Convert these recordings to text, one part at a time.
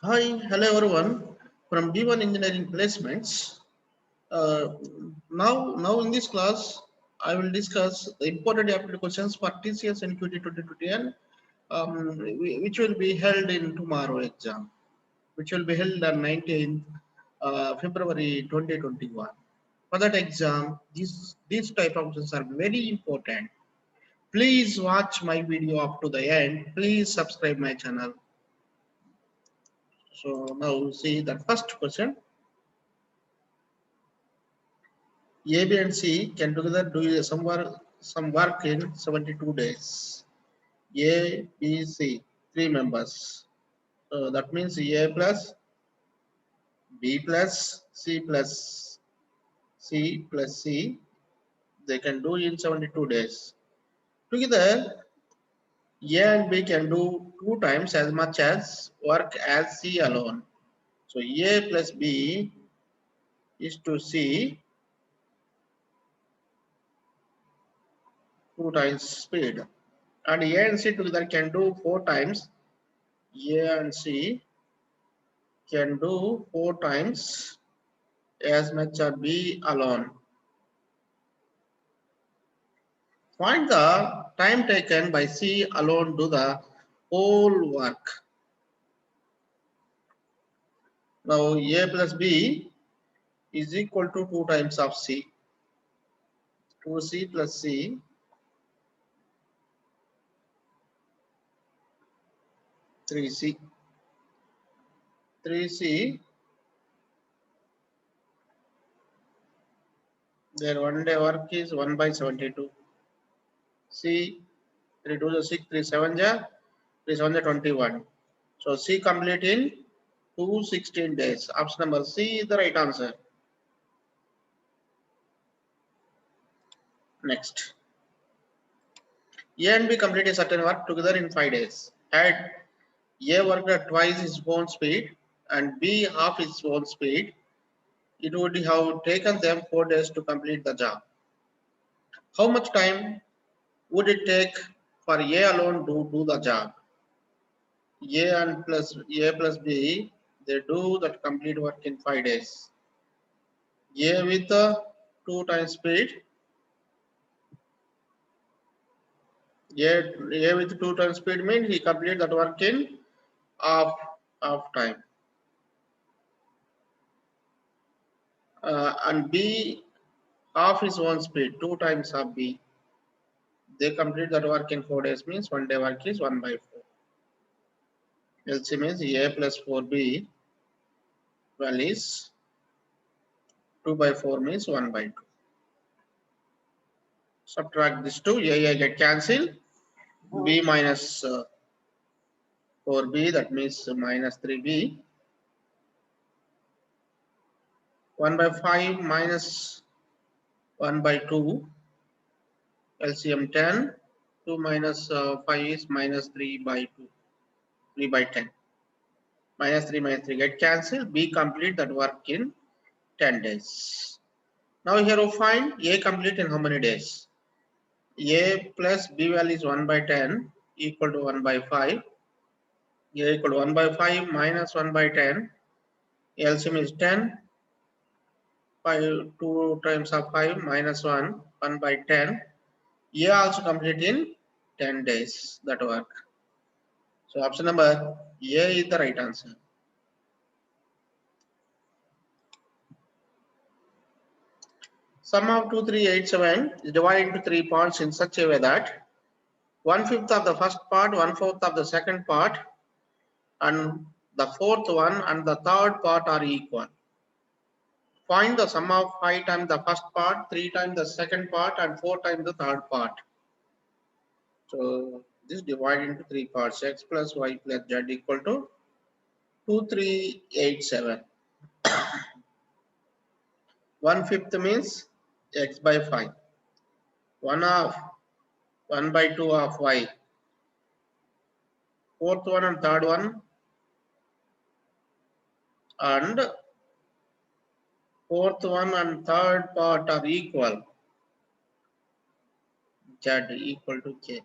Hi, hello everyone from D1 Engineering Placements. Uh, now in this class, I will discuss the important aptitude questions for TCS NQT 2020, which will be held in tomorrow exam, which will be held on 19th February 2021. For that exam, these type of questions are very important. Please watch my video up to the end. Please subscribe my channel. So now see the first question. A, B, and C can together do some work in 72 days. A, B, C, three members. So that means A plus B plus C plus C plus C. They can do in 72 days. Together, A and B can do two times as much as work as C alone. So A plus B is to C two times speed. And A and C together can do four times. A and C can do four times as much as B alone. Find the time taken by C alone do the whole work. Now A plus B is equal to 2 times of C. 2C plus C, 3C. 3C, their one day work is 1 by 72. C, 3 2 6, 3 7 3 7 21. So C complete in 216 days. Option number C is the right answer. Next. A and B complete a certain work together in 5 days. Had A worked at twice his own speed and B half his own speed, it would have taken them 4 days to complete the job. How much time would it take for A alone to do the job? A plus B, they do that complete work in 5 days. A with 2 times speed, A with 2 times speed means he complete that work in half time. And B half his own speed, 2 times of B. They complete that work in 4 days means 1 day work is 1 by 4. LCM is A plus 4B, well is 2 by 4 means 1 by 2. Subtract this 2, A get cancelled. B minus 4B, that means minus 3B. 1 by 5 minus 1 by 2, LCM 10. 2 minus 5 is minus 3 by 2, 3 by 10. Minus 3 get cancelled. B complete that work in 10 days. Now here we find A complete in how many days? A plus B value is 1 by 10 equal to 1 by 5. A equal to 1 by 5 minus 1 by 10. LCM is 10. 5, 2 times of 5 minus 1, 1 by 10. A also complete in 10 days that work. So option number A is the right answer. Sum of 2387 is divided into 3 parts in such a way that 1/5 of the first part, 1/4 of the second part, and the fourth one and the third part are equal. Find the sum of 5 times the first part, 3 times the second part, and 4 times the third part. So this divided into 3 parts, x plus y plus z equal to 2387. 1/5 means x by 5. 1 of 1 by 2 of y. Fourth one and third one, and fourth one and third part are equal. Z equal to k.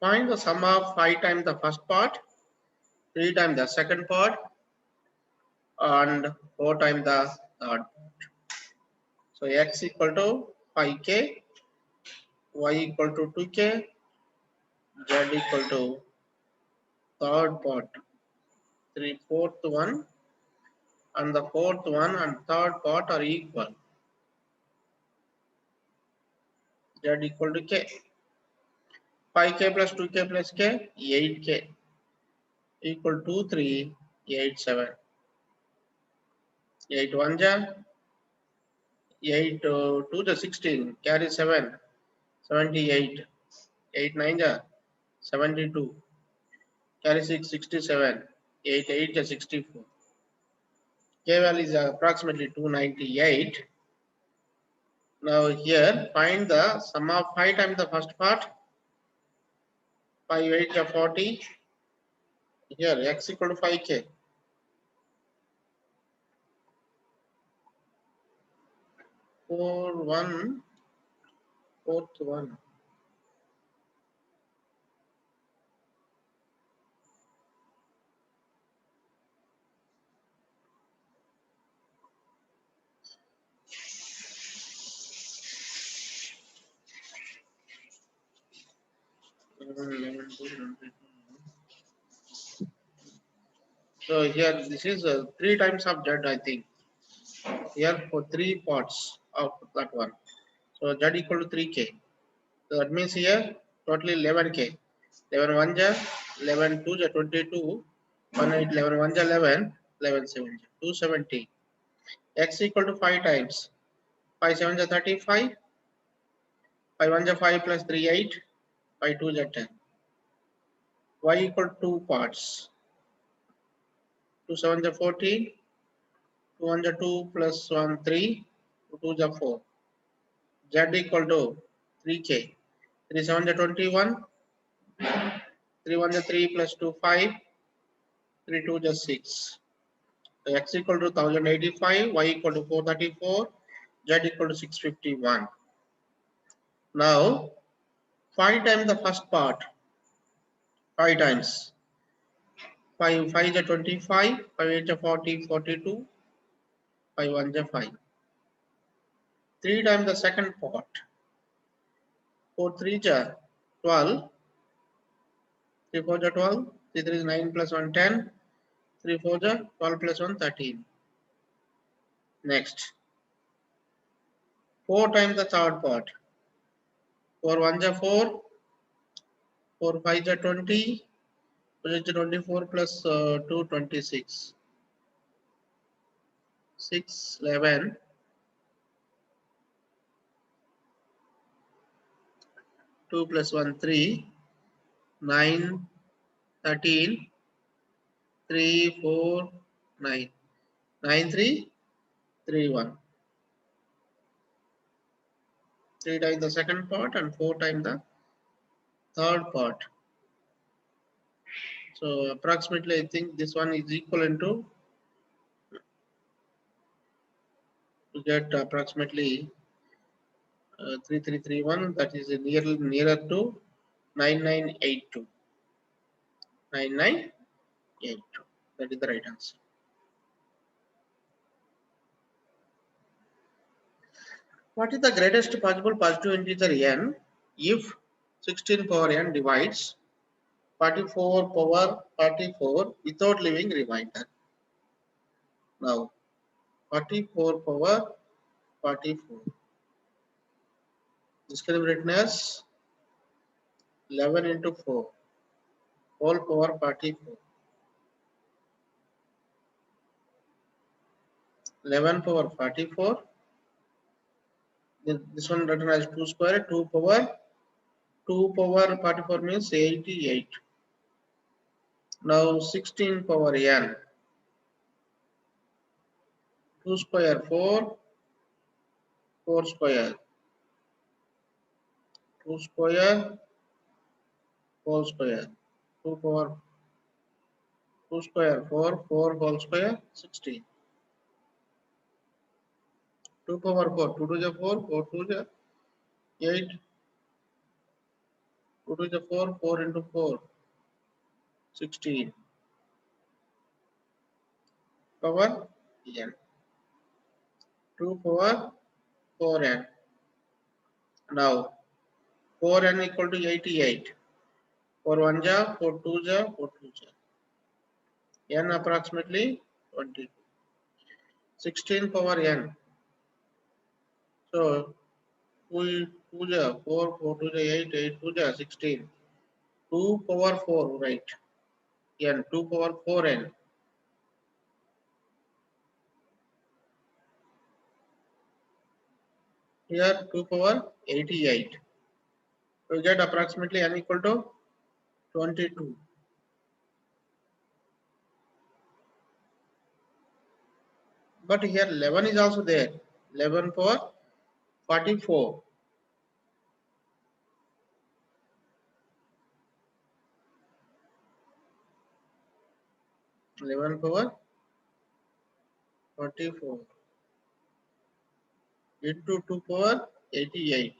Find the sum of 5 times the first part, 3 times the second part, and 4 times the third. So x equal to 5k, y equal to 2k, z equal to third part 3/4 one, and the fourth one and third part are equal. Z equal to k. 5k plus 2k plus k, 8k equal to 3, 8, 7. 8 1 ja, 8 2 the 16, carry 7, 78. 8 9 ja, 72. Carry 6, 67. 8 8 ja, 64. K value is approximately 298. Now here find the sum of 5 times the first part. 5 8 ja, 40. Here x equal to 5k. 4 1 4th one. So here this is 3 times of z, I think. Here for 3 parts of that one. So z equal to 3k. So that means here totally 11k. 11 1 ja, 11 2 ja, 22. 1 8 11 1 ja, 11. 11 7 ja, 270. X equal to 5 times. 5 7 ja, 35. 5 1 ja, 5 plus 3 8. 5 2 ja, 10. Y equal to 2 parts. 2 7 ja, 14. 2 1 ja, 2 plus 1 3. 2 ja, 4. Z equal to 3k. 3 7 ja, 21. 3 1 ja, 3 plus 2 5. 3 2 ja, 6. So x equal to 1085. Y equal to 434. Z equal to 651. Now 5 times the first part. 5 times. 5 5 ja, 25. 5 8 ja, 40 42. 5 1 ja, 5. 3 times the second part. 4 3 ja, 12. 3 4 ja, 12. 3 3 is 9 plus 1 10. 3 4 ja, 12 plus 1 13. Next. 4 times the third part. 4 1 ja, 4. 4 5 ja, 20. 24 plus 2 26. 6 11. 2 plus 1 3. 9 13. 3 4 9. 9 3 3 1. 3 times the second part and 4 times the third part. So approximately I think this one is equivalent to get approximately 3331, that is nearer to 9982. 9982. That is the right answer. What is the greatest possible positive integer n if 16 power n divides 44 power 44 without leaving remainder? Now 44 power 44. This can be written as 11 into 4 whole power 44. 11 power 44. This one written as 2 square. 2 power 44 means 88. Now 16 power n. 2 square 4. 4 square. 2 square 4 square. 2 power 2 square 4. 4 whole square 16. 2 power 4. 2 to the 4. 4 to the 8. 2 to the 4, 4 into 4, 16 power n. 2 power 4n. Now 4n equal to 88. 4 1 ja, 4 2 ja, 4 2 ja. N approximately 20. 16 power n. So 2 2 ja, 4 4 2 ja, 8 8 2 ja, 16. 2 power 4, right? N 2 power 4n. Here 2 power 88. We get approximately n equal to 22. But here 11 is also there. 11 power 44. 11 power 44 into 2 power 88.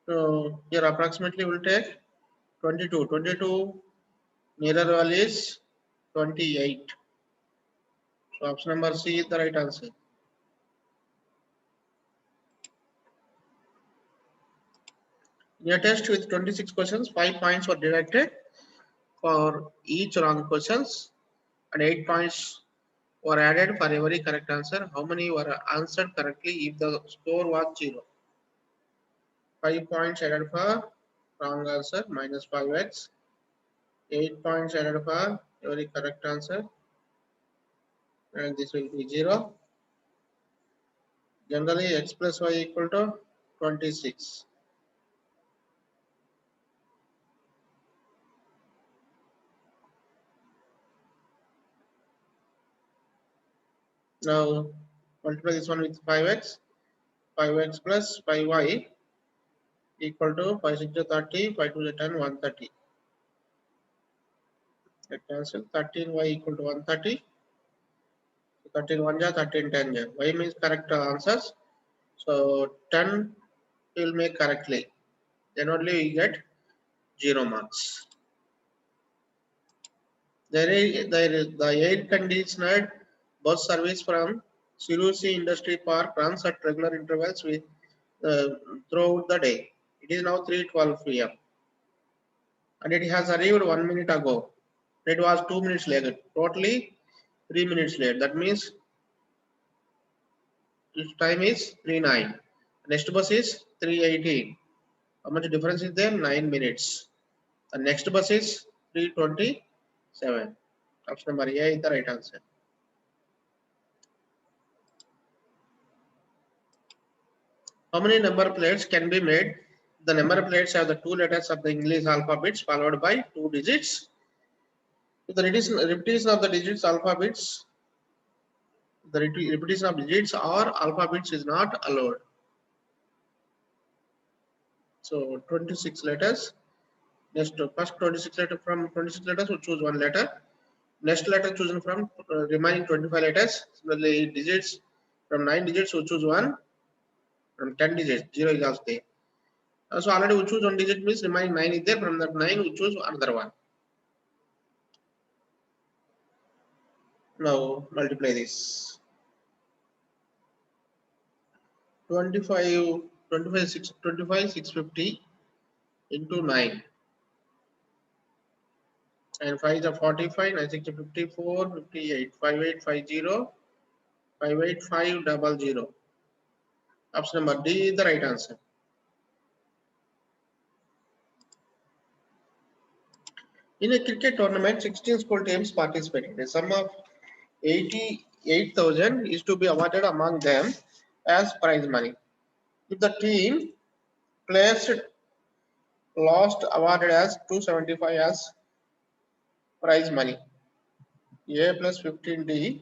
So here approximately will take 22. 22 nearer value is 28. So option number C is the right answer. In a test with 26 questions, 5 points were deducted for each wrong questions and 8 points were added for every correct answer. How many were answered correctly if the score was 0? 5 points added for wrong answer minus 5x. 8 points added for every correct answer and this will be 0. Generally x plus y equal to 26. Now multiply this one with 5x. 5x plus 5y equal to 5 6 is 30, 5 2 is 10, 130. Let cancel. 13y equal to 130. 13 1 ja, 13 10 ja. Y means correct answers. So 10 will make correctly. Then only we get 0 marks. The air conditioned bus service from Sirusi Industry Park runs at regular intervals uh, throughout the day. It is now 3:12 p.m. and it has arrived 1 minute ago. It was 2 minutes late. Totally 3 minutes late. That means its time is 3:09. Next bus is 3:18. How much difference is there? 9 minutes. The next bus is 3:27. Option number A is the right answer. How many number plates can be made? The number plates have the 2 letters of the English alphabets followed by 2 digits. If the repetition of the digits alphabets, the repetition of digits or alphabets is not allowed. So 26 letters. Next, first 26 letter from 26 letters, we choose one letter. Next letter chosen from remaining 25 letters. Similarly, digits from 9 digits, we choose one. From 10 digits, 0 is also there. So already we choose one digit means remaining 9 is there. From that 9, we choose another one. Now multiply this. 25, 650 into 9. And 5 is a 45, 9 6 54, 58, 5850, 58500. Option number D is the right answer. In a cricket tournament, 16 school teams participated. A sum of 88,000 is to be awarded among them as prize money. If the team placed lost awarded as 275 as prize money. A plus 15D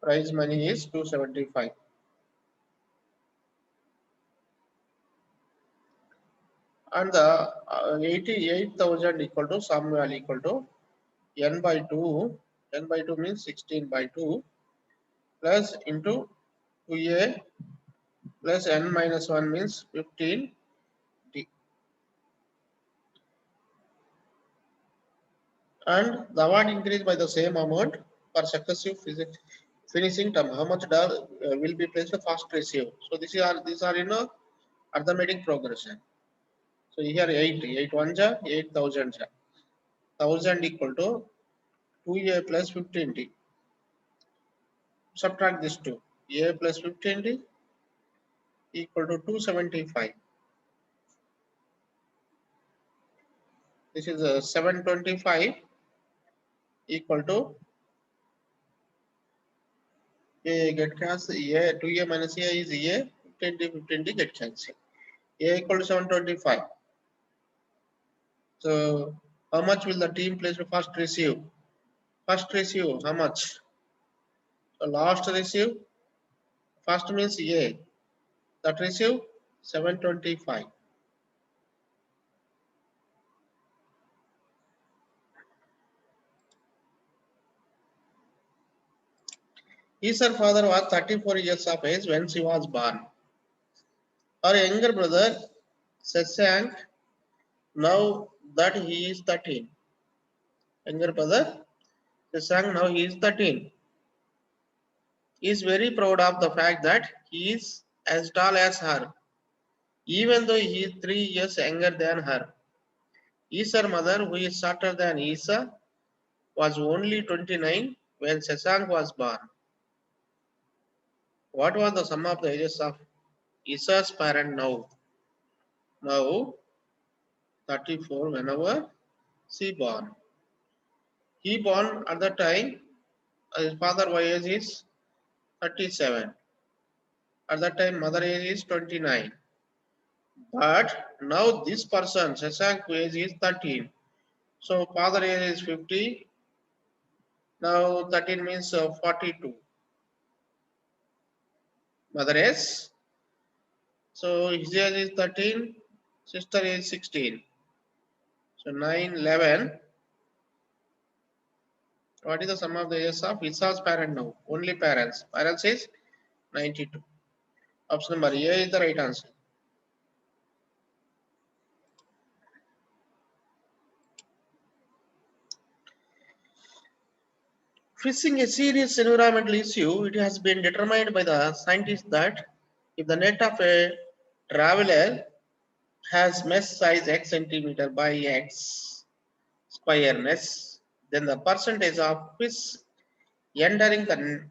prize money is 275. And the 88,000 equal to sum value equal to n by 2, n by 2 means 16 by 2 plus into 2a plus n minus 1 means 15 d. And the award increased by the same amount for successive finishing term. How much will be placed first receive? So these are arithmetic progression. So here 8 1 ja 8000 ja 1000 equal to 2a plus 15d. Subtract this 2. A plus 15d equal to 275. This is 725 equal to a get cancelled. A 2a minus a is a 15d get cancelled. A equal to 725. So how much will the team place to first receive? First receive how much? So last receive first means A. That receive 725. His father was 34 years of age when she was born. Her younger brother Shashank, now that he is 13. Younger brother Shashank, now he is 13. He is very proud of the fact that he is as tall as her, even though he is 3 years younger than her. Isa's mother, who is shorter than Isa, was only 29 when Shashank was born. What was the sum of the ages of Isa's parent now? Now 34 whenever she born. He born at the time his father age is 37. At that time mother age is 29. But now this person Shashank age is 13. So father age is 50. Now 13 means 42. Mother age. So his age is 13. Sister is 16. So 9, 11. What is the sum of the ages of Isa's parent now? Only parents. Parents is 92. Option number A is the right answer. Facing a serious environmental issue, it has been determined by the scientists that if the net of a traveler has mesh size x centimeter by x squareness, then the percentage of fish entering the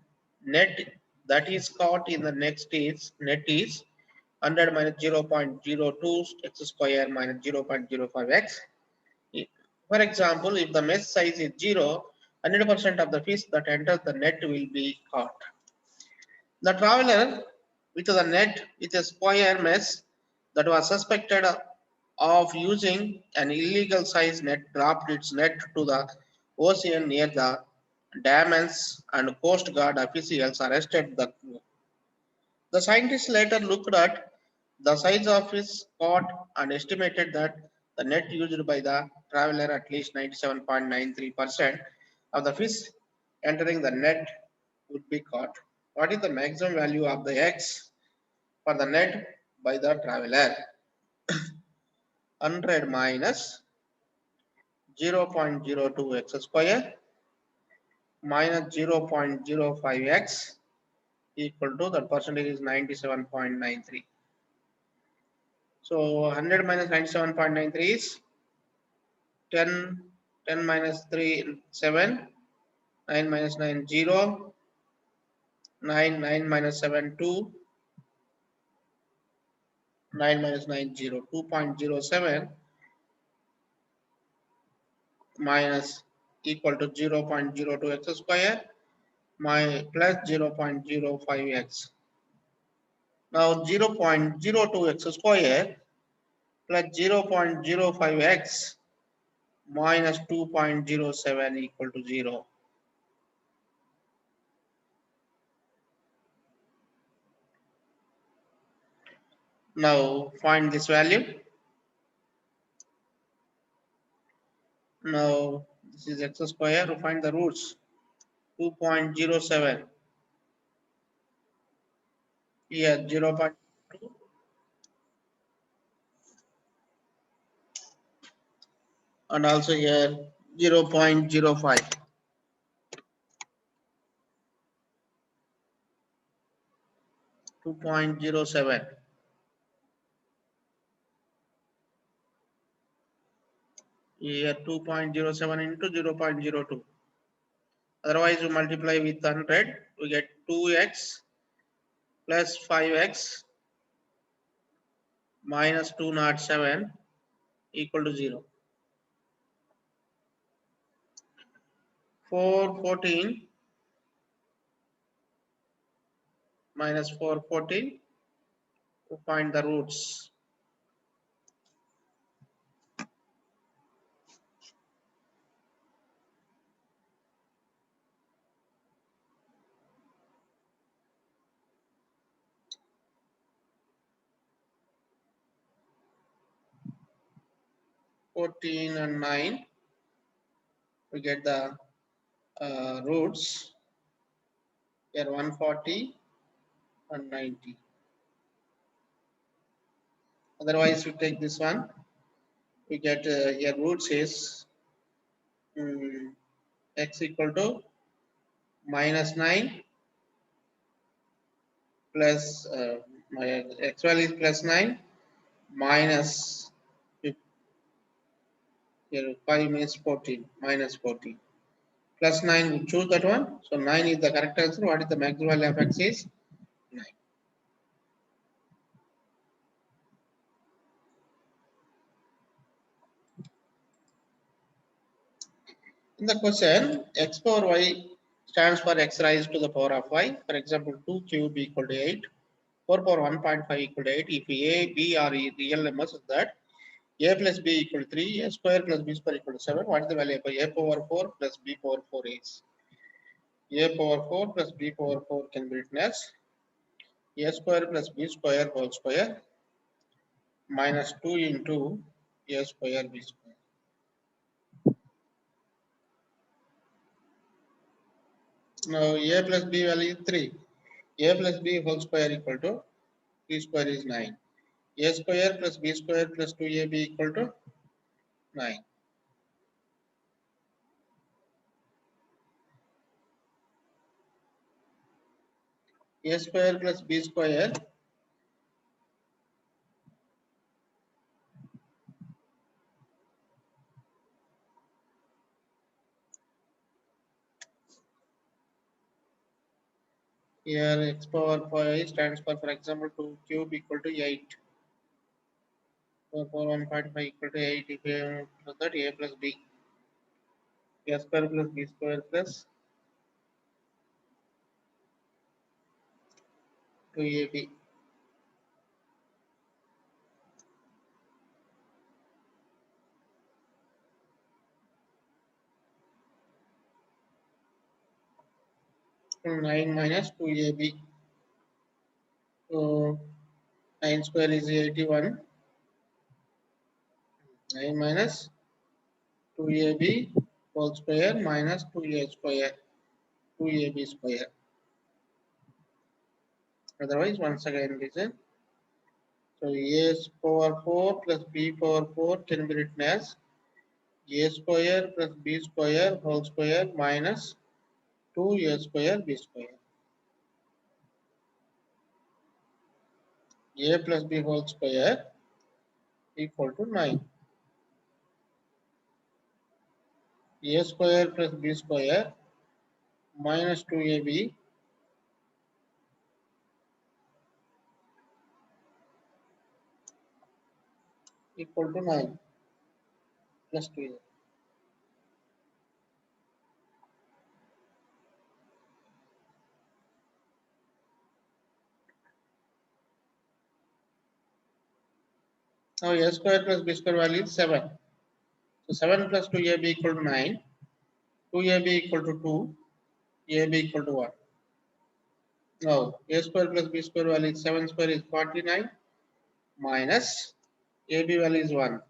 net that is caught in the net is 100 minus 0.02 x square minus 0.05 x. For example, if the mesh size is 0, 100% of the fish that enters the net will be caught. The traveler with the net with a square mesh that was suspected of using an illegal size net dropped its net to the ocean near the dams, and Coast Guard officials arrested the crew. The scientists later looked at the size of his caught and estimated that the net used by the traveler at least 97.93% of the fish entering the net would be caught. What is the maximum value of the x for the net by the traveler? 100 minus 0.02 x square minus 0.05 x equal to that percentage is 97.93. So 100 minus 97.93 is 10, 10 minus 3, 7, 9 minus 9, 0, 9, 9 minus 7, 2, 9 minus 9, 0, 2.07 minus equal to 0.02 x square my plus 0.05 x. Now 0.02 x square plus 0.05 x minus 2.07 equal to 0. Now find this value. Now This is x square. To find the roots, 2.07. Here 0.2 and also here 0.05. 2.07. Here 2.07 into 0.02. Otherwise, we multiply with 100, we get 2x plus 5x minus 207 equal to 0. 414 minus 414 to find the roots. 14 and 9, we get the roots. Here 140 and 90. Otherwise, we take this one. We get here roots is x equal to minus 9 plus my x value is plus 9 minus here 5 means 14 minus 14 plus 9 we choose that one. So 9 is the correct answer. What is the maximum value of x is 9. In the question, x power y stands for x raised to the power of y. For example, 2 cube equal to 8, 4 power 1.5 equal to 8. If a, b are real numbers, is that a plus b equal to 3, a square plus b square equal to 7. What is the value of a power 4 plus b power 4 is? A power 4 plus b power 4 can be written as a square plus b square whole square minus 2 into a square b square. Now a plus b value is 3. A plus b whole square equal to b square is 9. A square plus b square plus 2ab equal to 9. A square plus b square here x power 5 stands for example 2 cube equal to 8. 4 power 1.5 equal to 8. If you put that a plus b, a square plus b square plus 2ab. So 9 minus 2ab. So 9 square is 81. 9 minus 2ab whole square minus 2a square, 2ab square. Otherwise, once again listen. So a power 4 plus b power 4 can be written as a square plus b square whole square minus 2a square b square. A plus b whole square equal to 9. A square plus b square minus 2ab equal to 9 plus 2a. Now a square plus b square value is 7. So 7 plus 2ab equal to 9. 2ab equal to 2. ab equal to 1. Now a square plus b square value is 7 square is 49 minus ab value is 1.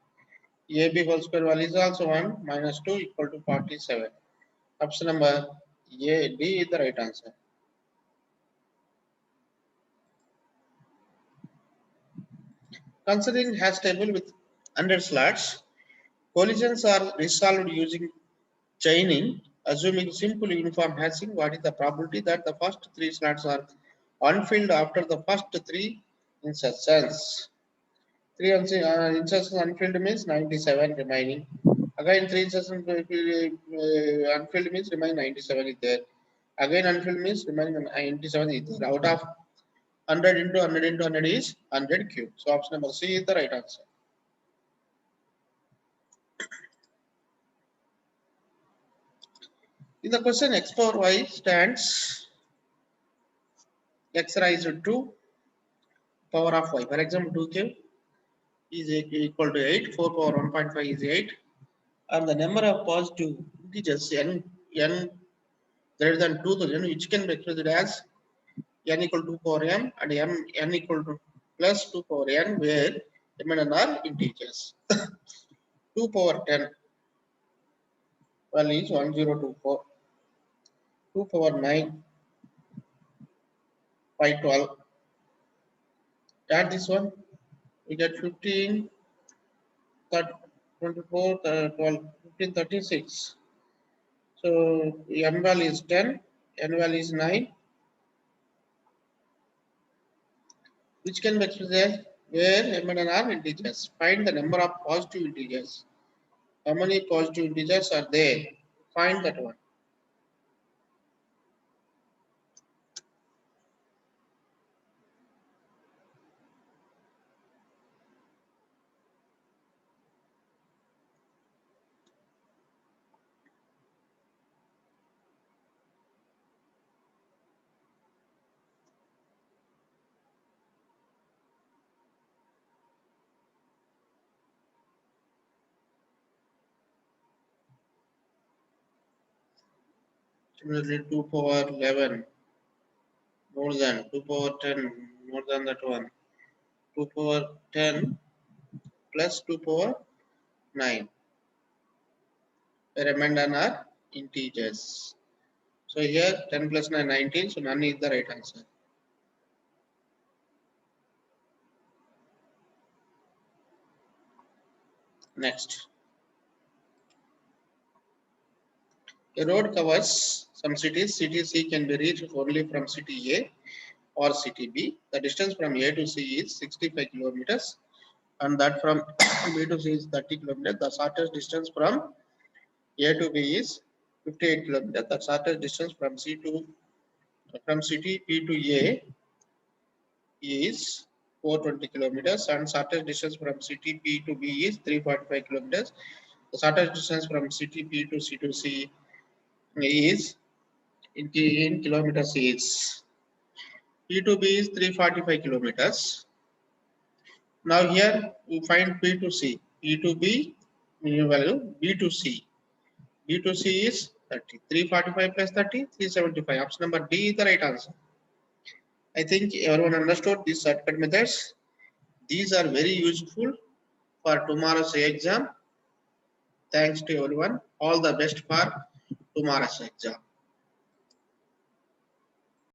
AB whole square value is also 1 minus 2 equal to 47. Option number A, D is the right answer. Considering hash table with 100 slots, collisions are resolved using chaining. Assuming simple uniform hashing, what is the probability that the first 3 slots are unfilled after the first 3 insertions? 3 insertions unfilled means 97 remaining. Again 3 insertions unfilled means remain 97 is there. Again unfilled means remaining 97 is there. Out of 100 into 100 into 100 is 100 cube. So option number C is the right answer. In the question x power y stands x raised to power of y. For example, 2k is equal to 8, 4 power 1.5 is 8, and the number of positive integers n greater than 2000, which can be expressed as n equal to 2 power m and n equal to plus 2 power n, where m and n are integers. 2 power 10 value is 1024. 2 power 9 512. Add this one, we get 15, 24, 12, 15, 36. So m value is 10, n value is 9, which can be expressed as where m and n are integers. Find the number of positive integers. How many positive integers are there? Find that one. Similarly, 2 power 11 more than 2 power 10 more than that one. 2 power 10 plus 2 power 9. The remainder are integers. So here 10 plus 9 19. So none is the right answer. Next. A road covers some cities. City C can be reached only from city A or city B. The distance from A to C is 65 kilometers, and that from B to C is 30 kilometers. The shortest distance from A to B is 58 kilometers. The shortest distance from city B to A is 420 kilometers, and shortest distance from city B to B is 345 kilometers. The shortest distance from city B to C is in kilometers is P to B is 345 kilometers. Now here we find P to C. P to B new value, B to C. B to C is 30. 345 plus 30, 375. Option number D is the right answer. I think everyone understood these shortcut methods. These are very useful for tomorrow's exam. Thanks to everyone. All the best for tomorrow's exam.